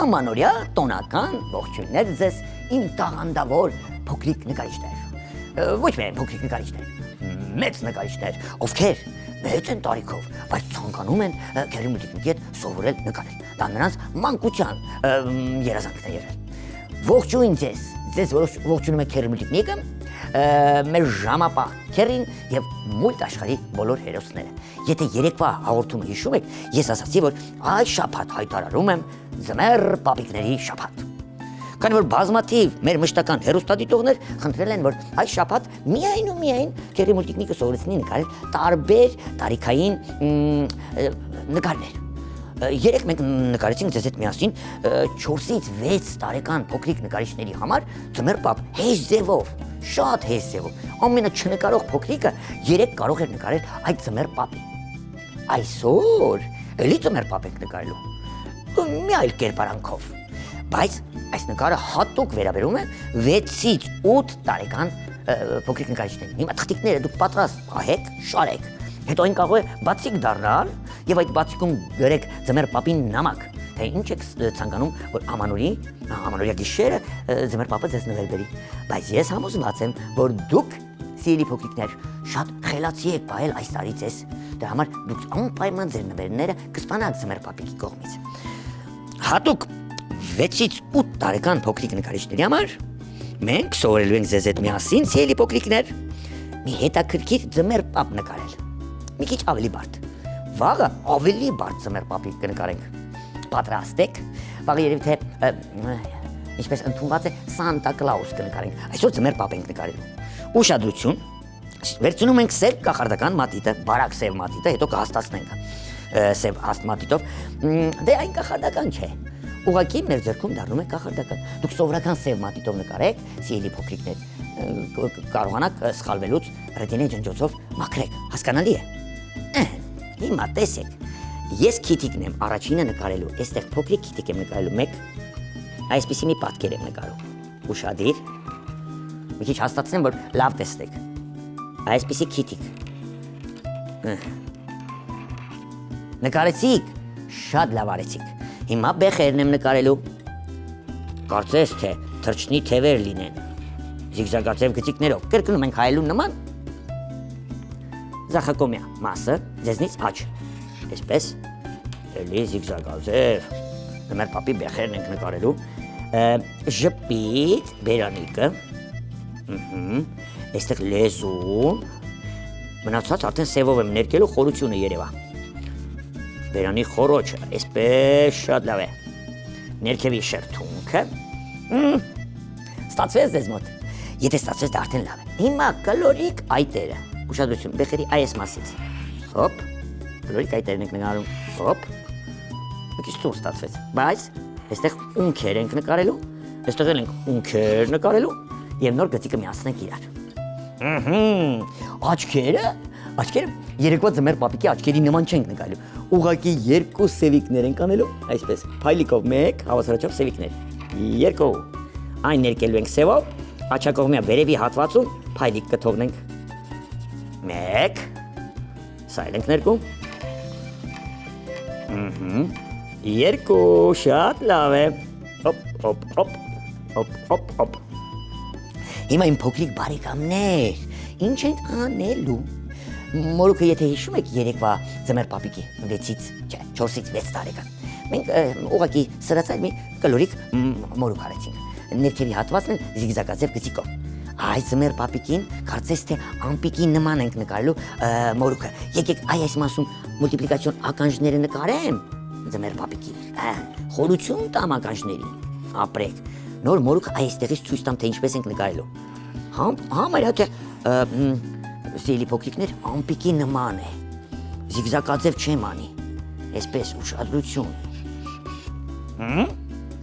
Ամանորյա տոնական ողջույններ ձեզ իմ տաղանդավոր փոքրիկ նկարիչներ։ Ոչ միայն փոքրիկ նկարիչներ, մեծ նկարիչներ, ովքեր մեծ են տարիքով, բայց ցանկանում են գերմուտիկի հետ սովորել նկարել։ Դա նրանց մանկության երազանքն է եղել։ Ողջույն ձեզ ողջունում է գերմուտիկնիկը, մեր ժամապահ քերին եւ մուլտ աշխարհի բոլոր հերոսները։ Եթե երեկվա հաղորդումը հիշում եք, ես ասացի, որ այս շաբաթ հայտարարում եմ ձմեռ պապիկների շաբաթ։ Քանի որ բազմաթիվ մեր մշտական հերոստատիտողներ խնդրել են, որ այս շաբաթ միայն ու միայն գերմուտիկնիկը սովորեցնի նկարել տարբեր տարիքային նկարներ։ Երեք մենք նկարեցինք ձեզ հետ միասին 4-ից 6 տարեկան փոքրիկ նկարիչների համար ձմեռ պապ հեշ ձևով, շատ հեշ ձևով։ Ամենը չնկարող փոքրիկը 3 կարող էր նկարել այդ ձմեռ պապին։ Այսօր էլի ձմեռ պապ ենք նկարելու մի այլ կերպարանքով, բայց այս նկարը հատուկ վերաբերում է 6-ից 8 տարեկան փոքրիկ նկարիչներին։ Հիմա թղթիկները դուք պատրաստ պահեք, շարեք, հետո այն կարող է բացիկ դառնալ եւ այդ բացիկում գրեք ձմեռ պապին նամակ, թե ինչ եք ցանկանում, որ ամանորյա գիշերը ձմեռ պապը ձեզ նվեր բերի։ Բայց ես համոզված եմ, որ դուք սիրելի փոքրիկներ շատ խելացի եք պահել այս տարի ձեզ։ Դրա համար դուք անպայման ձեր նվերները կստանաք ձմեռ պապիկի կողմից։ Հատուկ 6-ից 8 տարեկան փոքրիկ նկարիչների համար մենք սովորելու ենք ձեզ հետ միասին, սիրելի փոքրիկներ, մի հետաքրքիր ձմեռ պապ նկարել։ Մի քիչ ավելի բարդ։ Վաղը ավելի բարդ ձմեռ պապիկ կնկարենք։ Պատրաստ եք։ Վաղը երևի թե ինչպես ընդունված է Սանտա Կլաուս կնկարենք։ Այսօր ձմեռ պապ ենք նկարելու։ Ուշադրություն։ Վերցնում ենք սև կախարդական մատիտը, բարակ սև մատիտը, հետո կհաստացնենք սև մատիտով։ Դե այն կախարդական չէ։ Ուղղակի մեր ձեռքում դառնում է կախարդական։ Դուք սովորական սև մատիտով նկարեք, սիրելի փոքրիկներ, կարողանաք սխալվելուց ռետինե ջնջոցով մաքրեք, հասկանալի է։ Հիմա տեսեք, ես քիթիկն եմ առաջինը նկարելու, այստեղ փոքրիկ քիթիկ եմ նկարելու, մեկ այսպիսի մի պատկեր եմ նկարում։ Ուշադիր, մի քիչ հաստատցնեմ, որ լավ տեսնեք։ Այսպիսի քիթիկ։ Նկարեցիք, շատ լավ արեցիք։ Հիմա բեխերն եմ նկարելու։ Կարծես թե թրջնի թևեր լինեն, զիգզագաձև գծիկներով, կրկնում ենք հայելու նման։ Ձախակողմյա մասը ձեզնից աջ, այսպես, էլի զիգզագաձև, ձմեռ պապի բեխերն ենք նկարելու, ժպիտ բերանիկը, այստեղ լեզուն, մնացած արդեն սևով եմ ներկելու, խորությունը երևա։ Բերանի խորոչը, այսպես շատ լավ է, ներքևի շրթունքը, ստացվեց ձեզ մոտ, եթե ստացվեց դա արդեն լավ է։ Հիմա կլորիկ այտերը, ուշադրություն, բեխերի այս մասից, հոպ, կլորիկ այտերն ենք նկարում, հոպ, մի քիչ ծուր ստացվեց, բայց այստեղ ունքեր ենք նկարելու, այստեղ էլ ենք ունքեր նկարելու և նոր գծիկը միացնենք իրար։ Աչքերը երեկվա ձմեռ պապիկի աչքերի նման չենք նկարելու, ուղղակի երկու սևիկներ ենք անելու, այսպես, փայլիկով մեկ, հավասարաչափ սևիկներ, երկու, այն ներկելու ենք սևով, աչակողմյա վերևի հատվածում փայլիկ կթողնենք, մեկ, սա էլ ենք ներկում, երկու, շատ լավ է, հոպ, հիմա իմ փոքրիկ բարեկամներ, ինչ ենք անելու։ Մորուքը եթե հիշում եք երեկվա ձմեռ պապիկի 4-ից 6 տարեկան, մենք ուղղակի սրացայլ մի կլորիկ մորուք արեցինք, ներքևի հատվածն են զիգզագաձև գծիկով։ Այս ձմեռ պապիկին կարծես թե ամպիկի նման ենք նկարելու մորուքը։ Եկեք այս մասում մուլտիպլիկացիոն ականջները նկարեմ ձմեռ պապիկի, խորություն տամ ականջներին, ապրեք, նոր մորուքը այստեղից ցույց տամ, թե ինչպես ենք նկարելու։ Համարյա թե սիրելի փոքրիկներ, ամպիկի նման է, զիգզագաձև չեմ անի, այսպես ուշադրություն։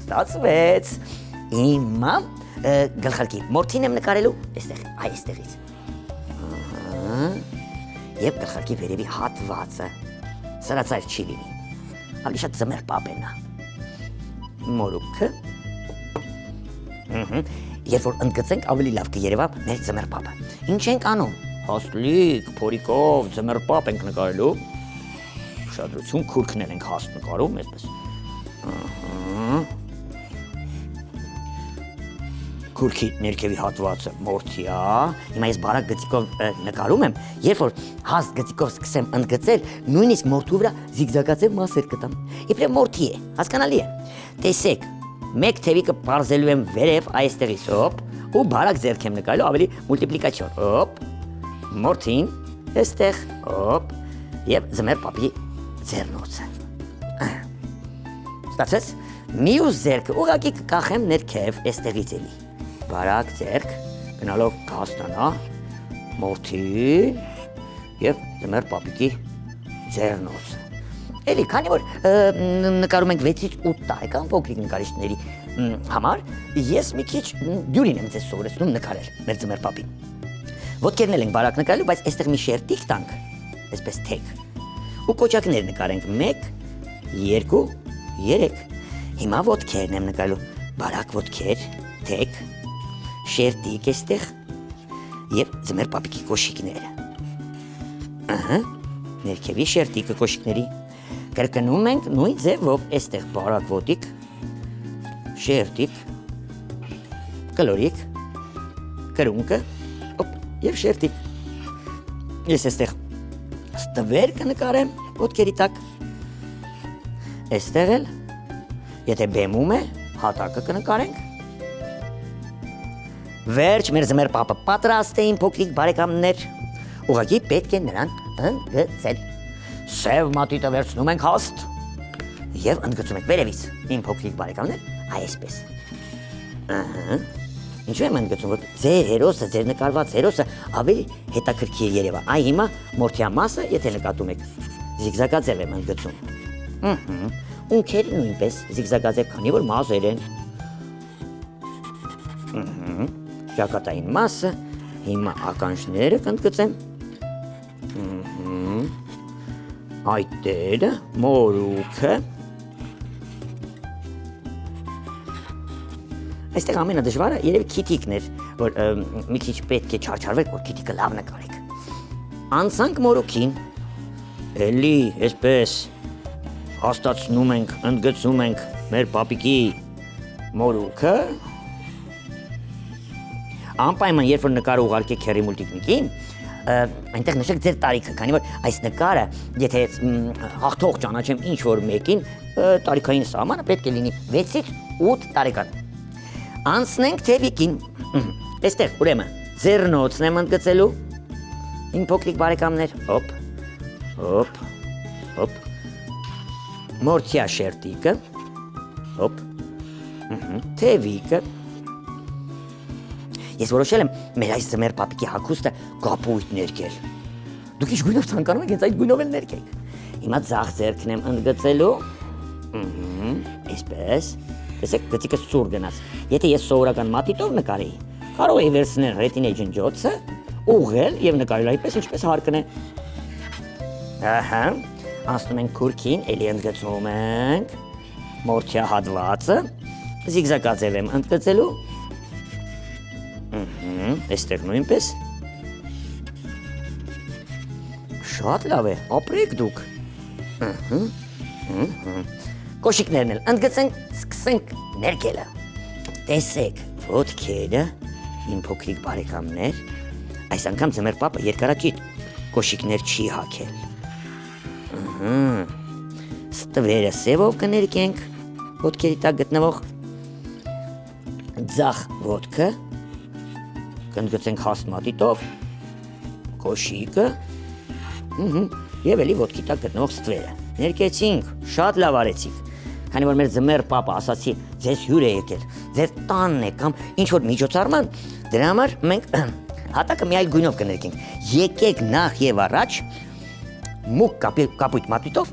Ստացվեց, հիմա գլխարկի մորթին եմ նկարելու, այստեղից, և գլխարկի վերևի հատվածը, սրացայր չի լինի, ավելի շատ ձմեռ պապ է նա, մորուքը, երբ որ ընդգծենք ավելի լավ կերևա մեր ձմեռ պապը, ինչ ենք անում, հաստլիկ, փորիկով, ձմեռ պապ ենք նկարելու, ուշադրություն, քուրքն ենք հաստ նկարում, այսպես, քուրքի ներքևի հատվածը մորթի է։ Հիմա ես բարակ գծիկով նկարում եմ, երբ որ հաստ գծիկով սկսեմ ընդգծել, նույնիսկ մորթու վրա զիգզագաձև մասեր կտամ։ Իբրև մորթի է, հասկանալի է։ Տեսեք, մեկ թևիկը պարզելու եմ վերև այստեղից, հոպ, ու բարակ ձեռք եմ նկարելու ավելի մուլտիպլիկացիոն, հոպ, մորթին, այստեղ, հոպ, եւ ձմեր պապի ձեռնոցը։ Ստացեց, մյուս ձեռքը ուղղակի կկախեմ ներքև այստեղից էլի։ Բարակ ձեռք, գնալով կհաստանա մորթին եւ ձմեր պապիկի ձեռնոցը։ Էլի, քանի որ նկարում ենք 6-ից 8 տարեկան փոքրիկ նկարիչների համար, ես մի քիչ դյուրին եմ ձեզ սովորեցնում նկարել մեր ձմեր պապին։ Ոտքերն էլ ենք բարակ նկարելու, բայց այստեղ մի շերտիկ տանք, այսպես թեք։ Ու կոճակներ նկարենք 1, 2, 3։ Հիմա ոտքերն եմ նկարելու, բարակ ոտքեր, թեք, շերտիկ այստեղ եւ ձմեր պապիկի կոշիկները։ Ահա, ներքևի շերտիկը կոշիկների։ Կրկնում ենք նույն ձևով այստեղ բարակ ոտիկ, շերտիկ, կլորիկ, կրունկը, եւ շերտիկ։ Ես այստեղ ստվեր կնկարեմ ոտքերի տակ։ Այստեղ էլ, եթե բեմում է, հատակը կնկարենք։ Վերջ մեր ձմեր պապը պատրաստ է իմ փոքրիկ բարեկամներ, ուղղակի պետք է նրան ընդգծել։ Սև մատիտը վերցնում ենք հաստ եւ ընդգծում ենք վերևից իմ փոքրիկ բարեկամներ, այսպես։ Ահա։ Ինչու եմ ընդգծում, որ ձեր հերոսը, ձեր նկարված հերոսը ավելի հետաքրքիր երևա։ Այ հիմա մորթյա մասը, եթե նկատում եք, զիգզագաձև եմ ընդգծում։ Ունքերը նույնպես զիգզագաձև, քանի որ մազեր են։ Ճակատային մասը, հիմա ականջները կընդգծեմ։ Այտերը, մորուքը։ Այստեղ ամենադժվարը երևի քիթիկն էր, որ մի քիչ պետք է չարչարվեք, որ քիթիկը լավ նկարեք։ Անցանք մորուքին, էլի, այսպես, հաստացնում ենք, ընդգծում ենք մեր պապիկի մորուքը։ Անպայման, երբ որ նկարը ուղարկեք քերի մուլտիկնիկին, այնտեղ նշեք ձեր տարիքը, քանի որ այս նկարը, եթե հաղթող ճանաչեմ ինչ-որ մեկին, տարիքային սահմանը պետք է լինի 6-ից 8 տարեկան։ Անցնենք թևիկին, այստեղ ուրեմն ձեռնոցն եմ ընդգծելու, իմ փոքրիկ բարեկամներ, հոպ, հոպ, հոպ, մորթյա շերտիկը, հոպ, թևիկը։ Ես որոշել եմ մեր այս ձմեր պապիկի հագուստը կապույտ ներկել։ Դուք ինչ գույնով ցանկանում եք, հենց այդ գույնով էլ ներկեք։ Հիմա ձախ ձեռքն եմ ընդգծելու, այսպես։ Տեսեք, գծիկը սուր գնաց։ Եթե ես սովորական մատիտով նկարեի, կարող էի վերցնել ռետինե ջնջոցը, ուղղել եւ նկարել այդպես, ինչպես հարկն է։ Ահա, անցնում ենք քուրքին, էլի ընդգծում ենք մորթյա հատվածը, զիգզագաձև եմ ընդգծելու։ Այստեղ նույնպես։ Շատ լավ է, ապրեք դուք։ Կոշիկներն էլ ընդգծենք, սկսենք ներկելը։ Տեսեք, ոտքերը, իմ փոքրիկ բարեկամներ, այս անգամ ձմեր պապը երկարաճիտ կոշիկներ չի հագել։ Ստվերը սևով կներկենք, ոտքերի տակ գտնվող ձախ ոտքը, կընդգծենք հաստ մատիտով, կոշիկը, եւ էլի ոտքի տակ գտնվող ստվերը։ Ներկեցինք, շատ լավ արեցիք։ Քանի որ մեր ձմեր պապը ասացի, ձեզ հյուր է եկել, ձեր տանն է կամ ինչ-որ միջոցառման, դրա համար մենք հատակը մի այլ գույնով կներկենք։ Եկեք նախ եւ առաջ մուկ կապույտ մատիտով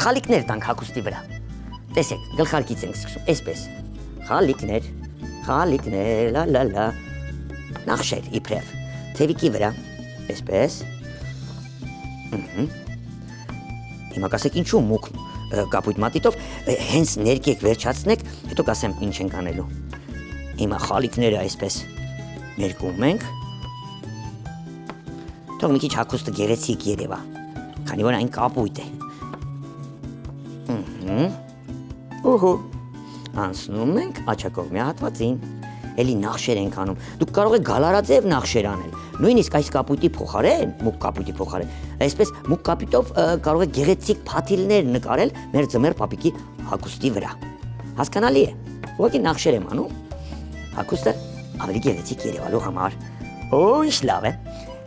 խալիկներ տանք հագուստի վրա։ Տեսեք, գլխարկից ենք սկսում, այսպես։ Խալիկներ, լա։ Նախշեր, իբրև, թևիկի վրա, այսպես։ Հիմա կասեք ինչու մուկ կապույտ մատիտով, հենց ներկեք վերջացնեք, հետո կասեմ ինչ ենք անելու։ Հիմա խալիկները այսպես ներկում ենք, թող մի քիչ հագուստը գեղեցիկ երևա, քանի որ այն կապույտ է։ Անցնում ենք աչակողմյա հատվածին, էլի նախշեր ենք անում։ Դուք կարող եք գալարաձև նախշեր անել։ Նույնիսկ այս կապույտի փոխարեն, մուգ կապույտի փոխարեն, այսպես մուգ կապույտով կարող եք գեղեցիկ փաթիլներ նկարել մեր ձմեռ պապիկի հագուստի վրա։ Հասկանալի է։ Ուղղակի նախշեր եմ անում։ Հագուստը ավելի գեղեցիկ երևալու համար։ Ինչ լավ է։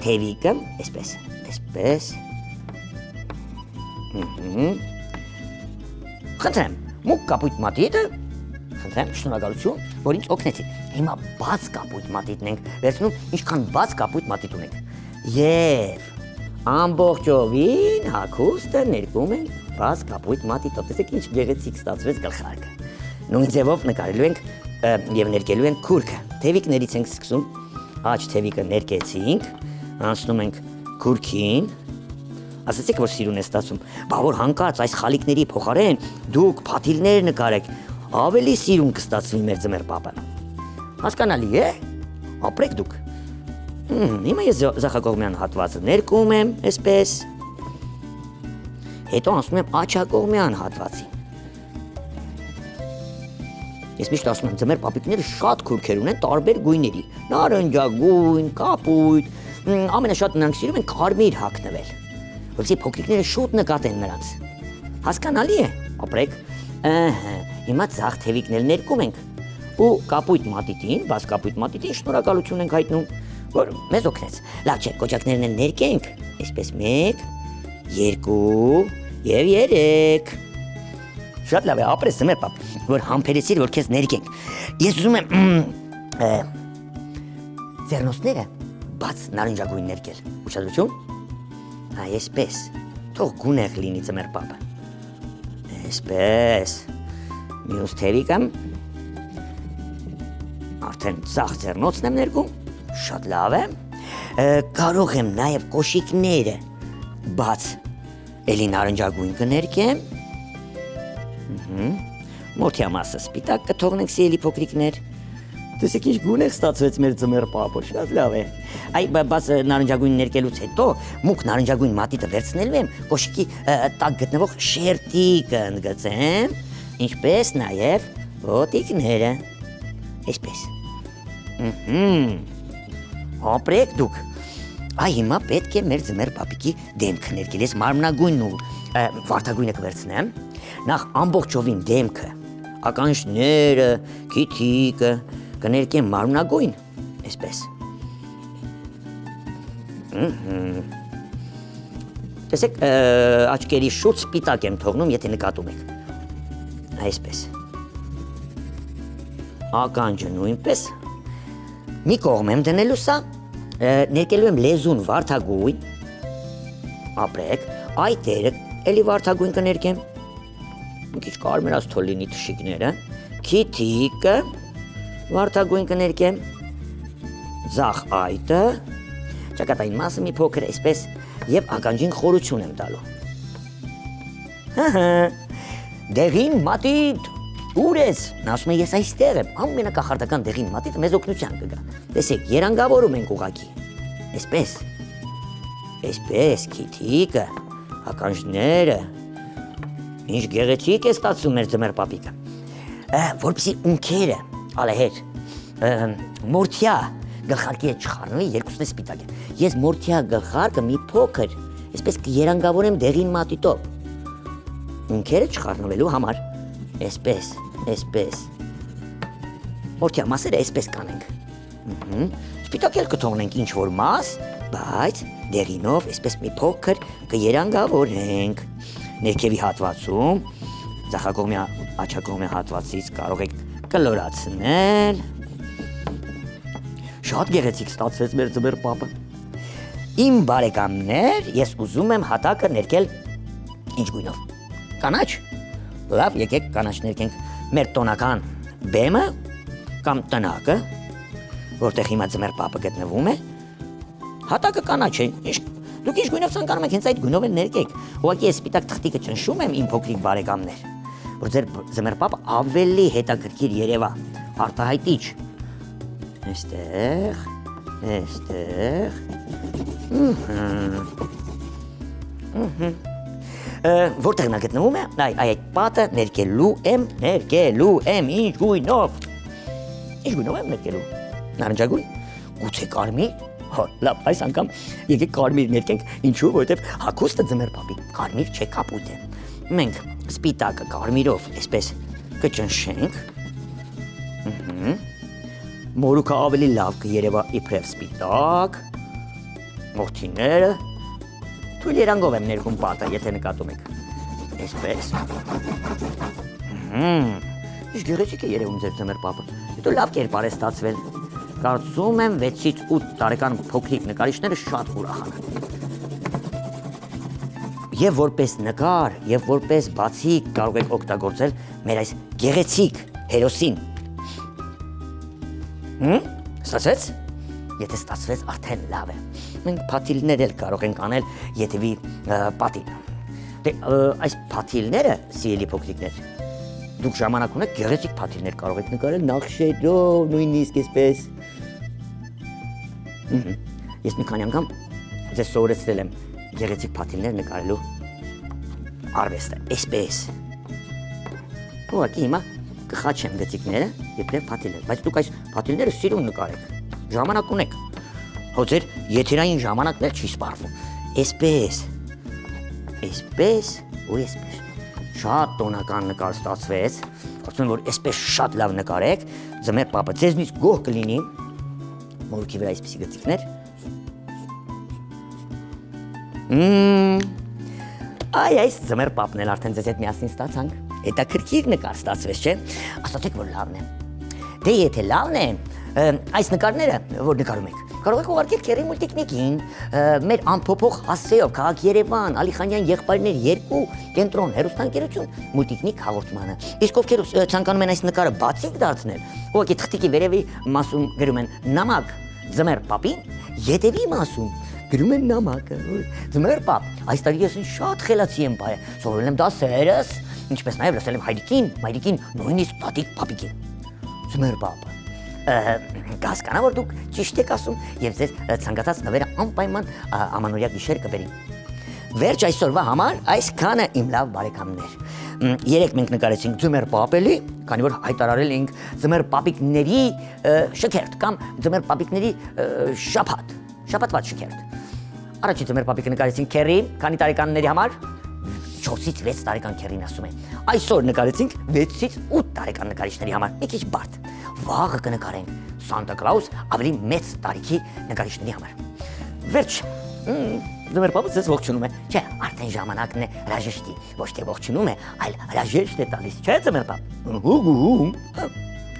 Թևիկը, այսպես։ Խնդրեմ, մուգ կապույտ մատիտը, խնդրեմ, շնորհակալություն, որ ինձ օգնեցիք։ Հիմա բաց կապույտ մատիտն ենք վերցնում, ինչքան բաց կապույտ մատիտ ունենք։ Եվ ամբողջովին հագուստը ներկում ենք բաց կապույտ մատիտով։ Տեսեք ինչ գեղեցիկ ստացվեց գլխարկը։ Նույն ձևով նկարելու ենք եւ ներկելու ենք քուրքը։ Թևիկներից ենք սկսում, աջ թևիկը ներկեցինք, անցնում ենք քուրքին։ Ասացիք, որ սիրուն է ստացվում, բա որ հանկարծ այս խալիկների փոխարեն դուք փաթիլներ նկարեք, ավելի սիրուն կստացվի մեր ձմեռ պապը։ Հասկանալի է։ Ապրեք դուք։ Հիմա ես ձախակողմյան հատվածը ներկում եմ, այսպես։ Հետո անցնում եմ աջակողմյան հատվածին։ Ես միշտ ասում եմ, ձմեռ պապիկները շատ քուրքեր ունեն տարբեր գույների, նարնջագույն, կապույտ, ամենաշատ նրանք սիրում են կարմիր հագնվել, որովհետեւ փոքրիկները շուտ նկատեն նրանց։ Հասկանալի է։ Ապրեք։ Հիմա ձախ թևիկներ ներկում ենք ու կապույտ մատիտին, բաց կապույտ մատիտին շնորհակալություն ենք հայտնում, որ մեզ օգնեց։ Լավ չէ, կոճակներն էլ ներկենք, այսպես 1, 2 եւ 3։ Շատ լավ է, ապրես ձմեռ պապ, որ համբերեցիր, որ քեզ ներկենք։ Ես ուզում եմ ձեռնոցները բաց նարնջագույն ներկել։ Ուշադրություն։ Այսպես, թող գունեղ լինի ձմեռ պապը։ Այսպես, մյուս թևիկը արդեն ձախ ձեռնոցն եմ ներկում, շատ լավ է։ Կարող եմ նաև կոշիկները բաց էլի նարնջագույն կներկեմ։ Մորթյա մասը սպիտակ կթողնենք սիրելի փոքրիկներ։ Տեսեք ինչ գունեղ ստացվեց մեր ձմեռ պապը, շատ լավ է։ Այ բաց նարնջագույն ներկելուց հետո մուգ նարնջագույն մատիտը վերցնելու եմ, կոշիկի տակ գտնվող շերտիկը ընդգծեմ, ինչպես նաև ոտիկները։ Այսպես։ Ապրեք դուք։ Այ հիմա պետք է մեր ձմեռ պապիկի դեմքը ներկել։ Ես մարմնագույնն ու վարդագույնը կվերցնեմ։ Նախ ամբողջովին դեմքը, ականջները, քիթիկը կներկեմ մարմնագույն, այսպես։ Տեսեք, աչքերի շուրջ սպիտակ եմ թողնում, եթե նկատում եք։ Այսպես։ Ականջը նույնպես։ Մի կողմ եմ դնելու սա, ներկելու եմ լեզուն վարդագույն, ապրեք, այդ դերը էլի վարդագույն կներկեմ, մի քիչ կարմրած թող լինի թշիկները, քիթիկը վարդագույն կներկեմ, ձախ այտը, ճակատային մասը մի փոքր այսպես եւ ականջին խորություն եմ տալու։ Դեղին մատիտ, ուր ես։ Նա ասում է ես այստեղ եմ, ամենակախարդական դեղին մատիտը մեզ օգնության կգա։ Տեսեք, երանգավորում ենք ուղակի։ Այսպես։ Այսպես, քիթիկը, ականջները։ Ինչ գեղեցիկ է ստացվում մեր ձմեռ պապիկը։ Որպեսզի ունքերը, ալեհեր, մորթյա գլխարկի հետ չխառնվի, երկուսն է սպիտակ է։ Ես մորթյա գլխարկը մի փոքր, այսպես կերանգավորեմ դեղին մատիտով։ Ունքերը չխառնվելու համար։ Այսպես, այսպես։ Մորթյա մասերը այսպես կանենք։ Սպիտակ էլ կթողնենք ինչ որ մաս, բայց դեղինով այսպես մի փոքր կերանգավորենք։ Ներքևի հատվածում, ձախակողմյա, աջակողմյա հատվածից կարող եք կլորացնել։ Շատ գեղեցիկ ստացվեց մեր ձմեռ պապը։ Իմ բարեկամներ, ես ուզում եմ հատակը ներկել ինչ գույնով։ Կանաչ։ Լավ, եկեք կանաչ ներկենք մեր տոնական բեմը կամ տնակը, որտեղ հիմա ձմեռ պապը գտնվում է։ Հատակը կանաչ է։ Դուք ինչ գույնով ցանկանում եք, հենց այդ գույնով էլ ներկեք։ Ուղղակի ես սպիտակ թղթիկը ճնշում եմ իմ փոքրիկ բարեկամներ, որ ձեր ձմեռ պապը ավելի հետաքրքիր երևա, արտահայտիչ։ Այստեղ, այստեղ։ Որտեղ նա գտնվում է, այդ պատը ներկելու եմ, ինչ գույնով։ Ինչ գույնով եմ ներկելու։ Նարնջագույն, գուցե կարմիր։ Հա, լավ, այս անգամ եկեք կարմիր ներկենք, ինչու, որովհետև հագուստը ձմեռ պապի կարմիր չէ, կապույտ է։ Մենք սպիտակը կարմիրով այսպես կճնշենք։ Մորուքը ավելի լավ կերևա իբրև սպիտակ։ Մորթիները թույլ երանգով եմ ներկում պատը, եթե նկատում եք։ Այսպես։ Ինչ գեղեցիկ է երևում ձեր ձմեռ պապը։ Հետո լավ կերպար է ստացվել։ Կարծում եմ 6-ից 8 տարեկան փոքրիկ նկարիչները շատ կուրախանան։ Եվ որպես նկար, եւ որպես բացիկ կարող եք օգտագործել մեր այս գեղեցիկ հերոսին։ Ստացվեց։ Եթե ստացվեց, արդեն լավ է։ Մենք փաթիլներ էլ կարող ենք անել ետևի պատին։ Դե այս փաթիլները, սիրելի փոքրիկներ, դուք ժամանակ ունեք գեղեցիկ փաթիլներ կարող եք նկարել նախշերով, նույնիսկ այսպես։ Ես մի քանի անգամ ձեզ սովորեցրել եմ գեղեցիկ փաթիլներ նկարելու արվեստը, այսպես։ Ուղղակի հիմա կխաչեմ գծիկները եւ փաթիլներ, բայց դուք այս փաթիլները սիրուն նկարեք։ Ժամանակ ունեք։ Հո ձեր եթերային ժամանակն էլ չի սպառվում։ Այսպես։ Այսպես ու այսպես։ Շատ տոնական նկար ստացվեց։ Կարծում եմ, որ այսպես շատ լավ նկարեք, ձմեռ պապը ձեզնից գոհ կլինի։ Մորուքի վրա այսպիսի գծիկներ։ Այս ձմեռ պապն էլ արդեն ձեզ հետ միասին ստացանք։ Հետաքրքիր նկար ստացվեց, չէ՞։ Ասացեք, որ լավն է։ Դե եթե լավն է, այս նկարները, որ նկարում եք, կարող եք ուղարկել Քերի մուլտիկնիկին, մեր անփոփոխ հասցեով քաղաք Երևան, Ալիխանյան եղբայրներ 2 կենտրոն հեռուստաընկերություն մուլտիկնիկ հաղորդմանը։ Իսկ ովքեր ցանկանում են այս նկարը բացիկ դարձնել, ուղղակի թղթիկի վերևի մասում գրում են նամակ ձմեռ պապին, ետևի մասում գրում են նամակը, ձմեռ պապ, այս տարի ես շատ խելացի եմ բայ, սովորել եմ դասերս, ինչպես նաև լսել եմ հայրիկին, մայրիկին, նույնիսկ տատիկ պապիկին։ Ձմեռ պապը կհասկանա, որ դուք ճիշտ եք ասում եւ ձեզ ցանկացած նվերը անպայման ամանորյա գիշեր կբերի։ Վերջ այսօրվա համար այսքանը իմ լավ բարեկամներ։ Երեք մենք նկարեցինք ձմեռ պապելի, քանի որ հայտարարել էինք ձմեռ պապիկների շքերթ կամ ձմեռ պապիկների շաբաթ, շաբաթված շքերթ։ Առաջին ձմեռ պապիկը նկարեցինք Քերի, քանի տարեկանների համար 4-ից 6 տարեկան Քերին ասում է։ Այսօր նկարեցինք 6-ից 8 տարեկան նկարիչների համար, մի քիչ բարդ։ Վաղը կնկարենք Սանտա Կլաուս ավելի մեծ տարիքի նկարիչների համար։ Վերջ, ձմեռ պապը ձեզ ողջունում է։ Չէ, արդեն ժամանակն է հրաժեշտի, ոչ թե ողջունում է, այլ հրաժեշտ է տալիս, չէ՞ ձմեռ պապ։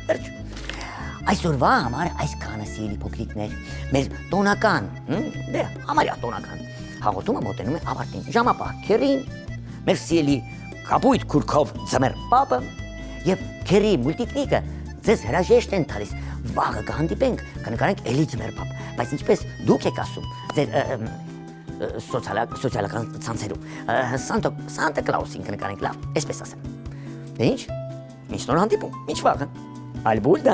Վերջ։ Այսօրվա համար այսքանը սիրելի փոքրիկներ, մեր տոնական, դե համարյա տոնական հաղորդումը մոտենում է ավարտին։ Ժամապահ Քերին, մեր սիրելի կապույտ քուրքով ձմեռ պապը եւ Քերի մուլտիկնիկը ձեզ հրաժեշտ են տալիս։ Վաղը կհանդիպենք, կնկարենք էլի ձմեռ պապ, բայց ինչպես դուք եք ասում, ձեր սոցիալական ցանցերում, Սանտա Կլաուսին կնկարենք, լավ, այսպես ասեմ։ Դե ինչ, մինչ նոր հանդիպում, մինչ վաղը, այլ բուլդա։